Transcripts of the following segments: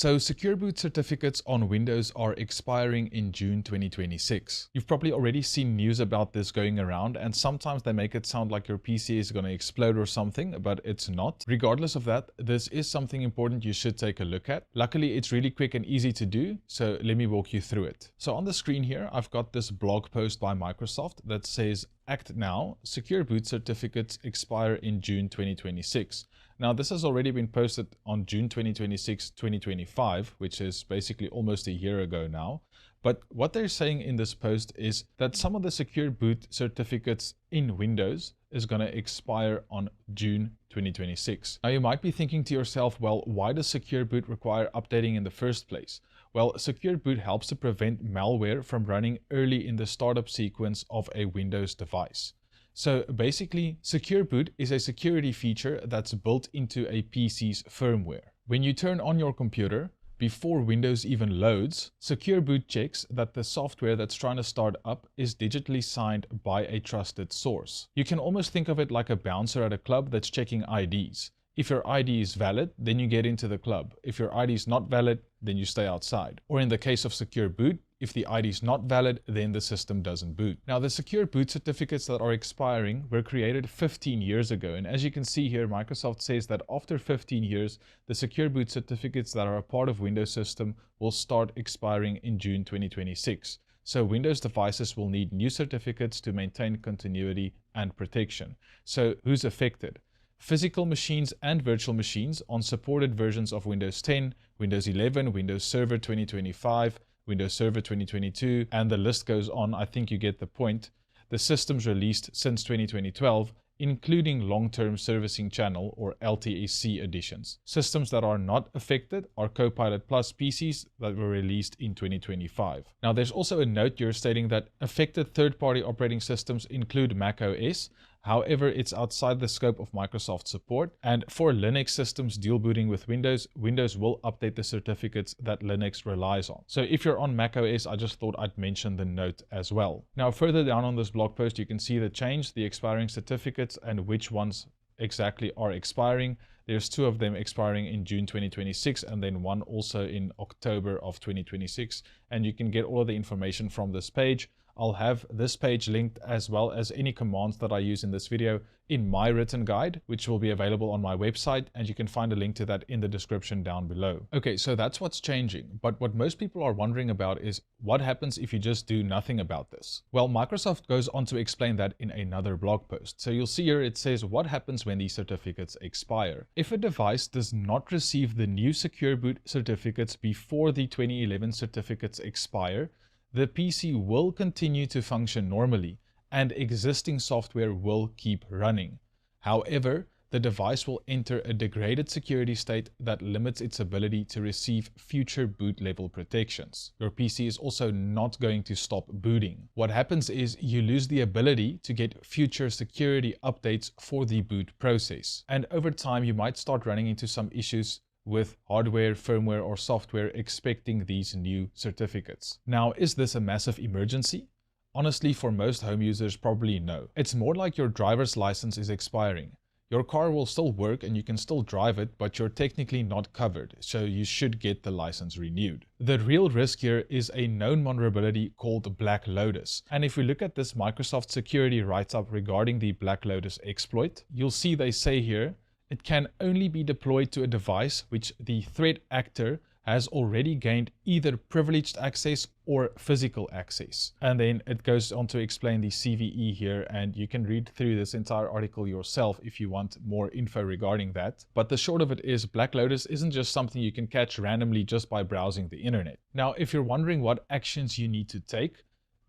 So secure boot certificates on Windows are expiring in June 2026. You've probably already seen news about this going around, and sometimes they make it sound like your PC is going to explode or something, but it's not. Regardless of that, this is something important you should take a look at. Luckily, it's really quick and easy to do, so let me walk you through it. So on the screen here, I've got this blog post by Microsoft that says, "Act now, secure boot certificates expire in June 2026. Now, this has already been posted on June 2026, 2025, which is basically almost a year ago now. But what they're saying in this post is that some of the secure boot certificates in Windows is going to expire on June 2026. Now, you might be thinking to yourself, well, why does secure boot require updating in the first place? Well, secure boot helps to prevent malware from running early in the startup sequence of a Windows device. So basically, secure boot is a security feature that's built into a PC's firmware. When you turn on your computer, before Windows even loads, secure boot checks that the software that's trying to start up is digitally signed by a trusted source. You can almost think of it like a bouncer at a club that's checking IDs. If your ID is valid, then you get into the club. If your ID is not valid, then you stay outside. Or in the case of secure boot, if the ID is not valid, then the system doesn't boot. Now, the secure boot certificates that are expiring were created 15 years ago. And as you can see here, Microsoft says that after 15 years, the secure boot certificates that are a part of Windows system will start expiring in June 2026. So Windows devices will need new certificates to maintain continuity and protection. So who's affected? Physical machines and virtual machines on supported versions of Windows 10, Windows 11, Windows Server 2025, Windows Server 2022, and the list goes on. I think you get the point. The systems released since 2012, including long-term servicing channel or LTSC editions. Systems that are not affected are Copilot Plus PCs that were released in 2025. Now, there's also a note here stating that affected third-party operating systems include Mac OS. However, it's outside the scope of Microsoft support, and for Linux systems dual booting with Windows, Windows will update the certificates that Linux relies on. So if you're on Mac OS, I just thought I'd mention the note as well. Now, further down on this blog post, you can see the change, the expiring certificates, and which ones exactly are expiring. There's two of them expiring in June 2026 and then one also in October of 2026. And you can get all of the information from this page. I'll have this page linked as well as any commands that I use in this video in my written guide, which will be available on my website, and you can find a link to that in the description down below. Okay, so that's what's changing, but what most people are wondering about is what happens if you just do nothing about this? Well, Microsoft goes on to explain that in another blog post. So you'll see here it says what happens when these certificates expire. If a device does not receive the new secure boot certificates before the 2011 certificates expire, the PC will continue to function normally and existing software will keep running. However, the device will enter a degraded security state that limits its ability to receive future boot level protections. Your PC is also not going to stop booting. What happens is you lose the ability to get future security updates for the boot process. And over time, you might start running into some issues with hardware, firmware, or software expecting these new certificates. Now, is this a massive emergency? Honestly, for most home users, probably no. It's more like your driver's license is expiring. Your car will still work and you can still drive it, but you're technically not covered, so you should get the license renewed. The real risk here is a known vulnerability called Black Lotus. And if we look at this Microsoft security write-up regarding the Black Lotus exploit, you'll see they say here, it can only be deployed to a device which the threat actor has already gained either privileged access or physical access. And then it goes on to explain the CVE here, and you can read through this entire article yourself if you want more info regarding that. But the short of it is Black Lotus isn't just something you can catch randomly just by browsing the internet. Now, if you're wondering what actions you need to take,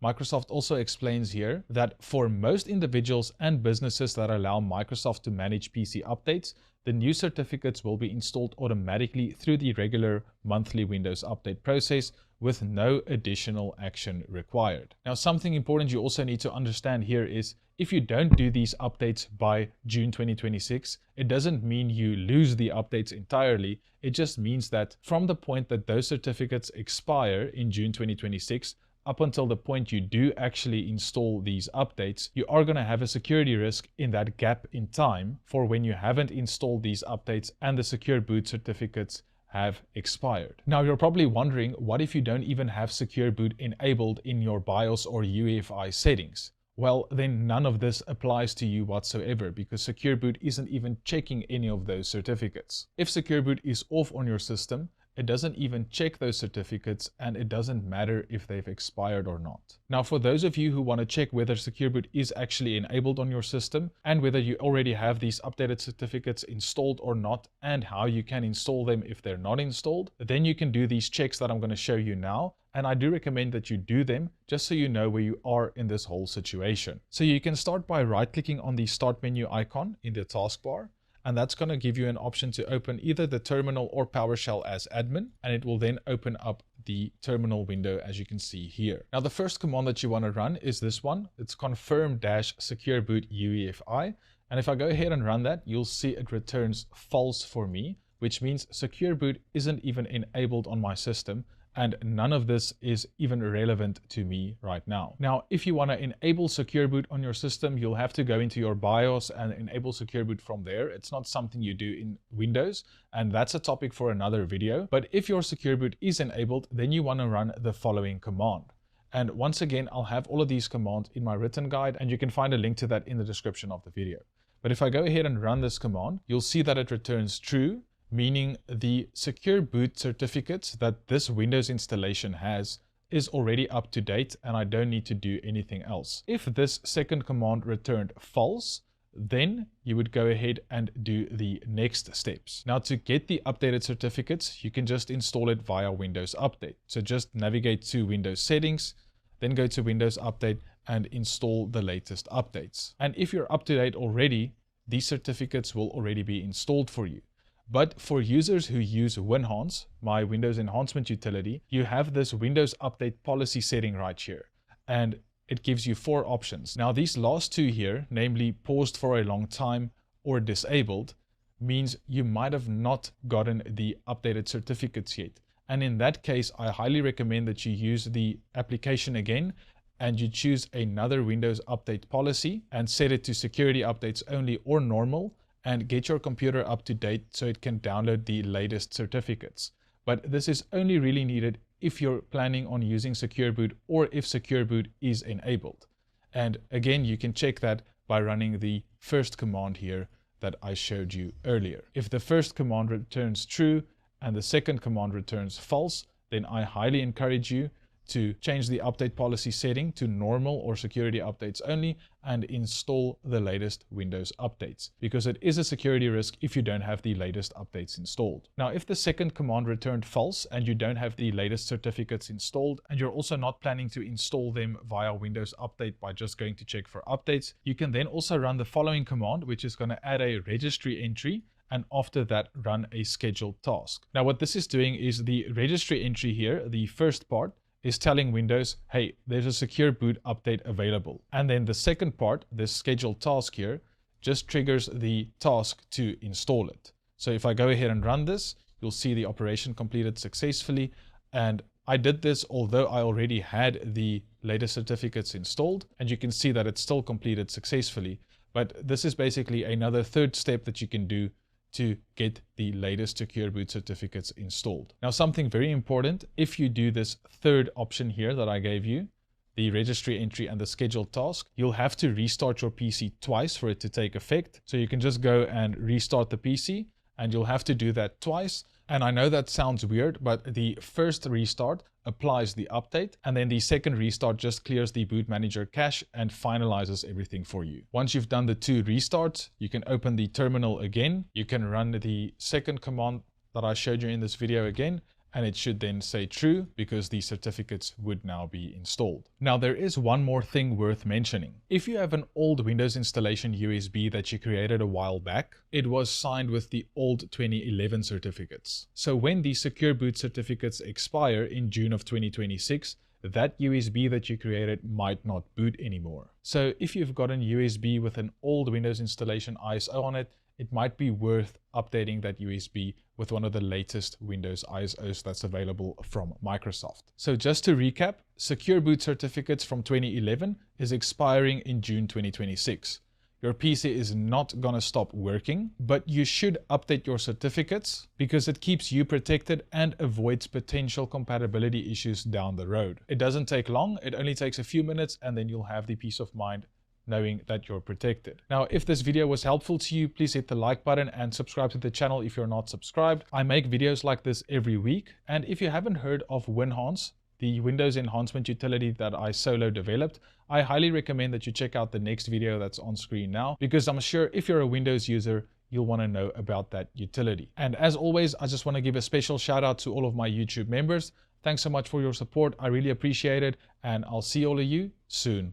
Microsoft also explains here that for most individuals and businesses that allow Microsoft to manage PC updates, the new certificates will be installed automatically through the regular monthly Windows update process with no additional action required. Now, something important you also need to understand here is if you don't do these updates by June 2026, it doesn't mean you lose the updates entirely. It just means that from the point that those certificates expire in June 2026, up until the point you do actually install these updates, you are going to have a security risk in that gap in time for when you haven't installed these updates and the secure boot certificates have expired. Now you're probably wondering, what if you don't even have Secure Boot enabled in your BIOS or UEFI settings? Well, then none of this applies to you whatsoever, because Secure Boot isn't even checking any of those certificates. If Secure Boot is off on your system, it doesn't even check those certificates, and it doesn't matter if they've expired or not. Now, for those of you who want to check whether Secure Boot is actually enabled on your system and whether you already have these updated certificates installed or not, and how you can install them if they're not installed, then you can do these checks that I'm going to show you now. And I do recommend that you do them just so you know where you are in this whole situation. So you can start by right-clicking on the Start menu icon in the taskbar. And that's going to give you an option to open either the terminal or PowerShell as admin, and it will then open up the terminal window as you can see here. Now the first command that you want to run is this one. It's confirm-secure boot UEFI, and if I go ahead and run that, you'll see it returns false for me, which means Secure Boot isn't even enabled on my system, and none of this is even relevant to me right now. Now, if you want to enable Secure Boot on your system, you'll have to go into your BIOS and enable Secure Boot from there. It's not something you do in Windows, and that's a topic for another video. But if your Secure Boot is enabled, then you want to run the following command. And once again, I'll have all of these commands in my written guide, and you can find a link to that in the description of the video. But if I go ahead and run this command, you'll see that it returns true, meaning the Secure Boot certificates that this Windows installation has is already up to date and I don't need to do anything else. If this second command returned false, then you would go ahead and do the next steps. Now to get the updated certificates, you can just install it via Windows Update. So just navigate to Windows Settings, then go to Windows Update and install the latest updates. And if you're up to date already, these certificates will already be installed for you. But for users who use WinHance, my Windows enhancement utility, you have this Windows Update policy setting right here. And it gives you 4 options. Now these last 2 here, namely paused for a long time or disabled, means you might have not gotten the updated certificates yet. And in that case, I highly recommend that you use the application again and you choose another Windows Update policy and set it to security updates only or normal, and get your computer up to date so it can download the latest certificates. But this is only really needed if you're planning on using Secure Boot or if Secure Boot is enabled. And again, you can check that by running the first command here that I showed you earlier. If the first command returns true and the second command returns false, then I highly encourage you to change the update policy setting to normal or security updates only and install the latest Windows updates, because it is a security risk if you don't have the latest updates installed. Now, if the second command returned false and you don't have the latest certificates installed and you're also not planning to install them via Windows Update by just going to check for updates, you can then also run the following command, which is going to add a registry entry, and after that run a scheduled task. Now what this is doing is the registry entry here, the first part, is telling Windows, hey, there's a Secure Boot update available. And then the second part, this scheduled task here, just triggers the task to install it. So if I go ahead and run this, you'll see the operation completed successfully. And I did this although I already had the latest certificates installed, and you can see that it's still completed successfully. But this is basically another third step that you can do to get the latest Secure Boot certificates installed. Now, something very important, if you do this third option here that I gave you, the registry entry and the scheduled task, you'll have to restart your PC twice for it to take effect. So you can just go and restart the PC, and you'll have to do that twice. And I know that sounds weird, but the first restart applies the update, and then the second restart just clears the boot manager cache and finalizes everything for you. Once you've done the 2 restarts, you can open the terminal again. You can run the second command that I showed you in this video again, and it should then say true because the certificates would now be installed. Now there is one more thing worth mentioning. If you have an old Windows installation USB that you created a while back, it was signed with the old 2011 certificates. So when the Secure Boot certificates expire in June of 2026, that USB that you created might not boot anymore. So if you've got an USB with an old Windows installation ISO on it, it might be worth updating that USB with one of the latest Windows ISOs that's available from Microsoft. So just to recap, Secure Boot certificates from 2011 is expiring in June 2026. Your PC is not gonna stop working, but you should update your certificates because it keeps you protected and avoids potential compatibility issues down the road. It doesn't take long, it only takes a few minutes, and then you'll have the peace of mind knowing that you're protected. Now, if this video was helpful to you, please hit the like button and subscribe to the channel if you're not subscribed. I make videos like this every week. And if you haven't heard of WinHance, the Windows enhancement utility that I solo developed, I highly recommend that you check out the next video that's on screen now, because I'm sure if you're a Windows user, you'll want to know about that utility. And as always, I just want to give a special shout out to all of my YouTube members. Thanks so much for your support. I really appreciate it. And I'll see all of you soon.